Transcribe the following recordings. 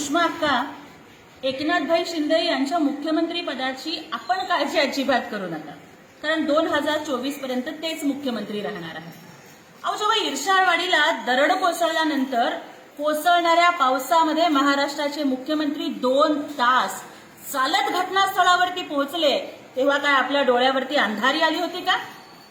सुषमा अक्का, एकनाथभाई शिंदे यांच्या मुख्यमंत्री पदाची आपण काळजी अजिबात करू नका, कारण 2024 पर्यंत तेच मुख्यमंत्री राहणार आहेत. अहो, जेव्हा इर्षाळवाडीला दरड कोसळल्यानंतर कोसळणाऱ्या पावसामध्ये महाराष्ट्राचे मुख्यमंत्री 2 तास चालत घटनास्थळावरती पोहोचले, तेव्हा काय आपल्या डोळ्यावरती अंधारी आली होती का?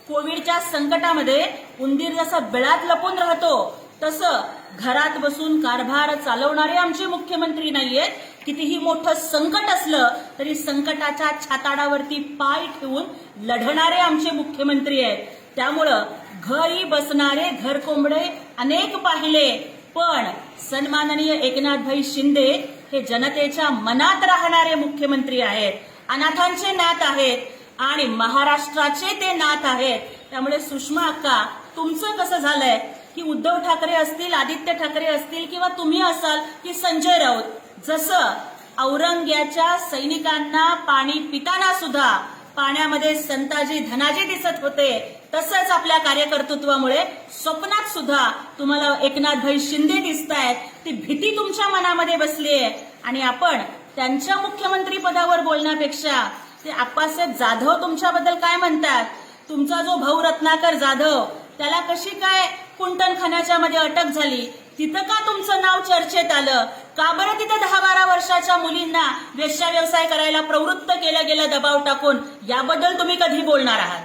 कोविडच्या संकटामध्ये उंदीर जसा बिळात लपून राहतो तसं घरात बसून कारभार चालवणारे आमचे मुख्यमंत्री नाहीयेत. कितीही मोठं संकट असलं तरी संकटाच्या छाताडावरती पाय ठेवून लढणारे आमचे मुख्यमंत्री आहेत. त्यामुळं घरी बसणारे घरकोंबडे अनेक पाहिले, पण सन्माननीय एकनाथभाई शिंदे हे जनतेच्या मनात राहणारे मुख्यमंत्री आहेत, अनाथांचे नाथ आहेत आणि महाराष्ट्राचे ते नाथ आहेत. त्यामुळे सुषमा अक्का, तुमचं कसं झालंय की उद्धव ठाकरे असतील, आदित्य ठाकरे असतील किंवा तुम्ही असाल की संजय राऊत, जसं औरंग्याच्या सैनिकांना पाणी पिताना सुद्धा पाण्यामध्ये संताजी धनाजी दिसत होते, तसंच आपल्या कार्यकर्तृत्वामुळे स्वप्नात सुद्धा तुम्हाला एकनाथभाई शिंदे दिसतायत. ती भीती तुमच्या मनामध्ये बसलीये आणि आपण त्यांच्या मुख्यमंत्री पदावर बोलण्यापेक्षा ते आप्पासाहेब जाधव तुमच्याबद्दल काय म्हणतात, तुमचा जो भाऊ रत्नाकर जाधव, त्याला कशी काय कुंटणखान्याच्या मध्ये अटक झाली, तिथं का तुमचं नाव चर्चेत आलं, का बरं तिथं 10-12 वर्षाच्या मुलींना वेश्या व्यवसाय करायला प्रवृत्त केलं गेलं दबाव टाकून, याबद्दल तुम्ही कधी बोलणार आहात?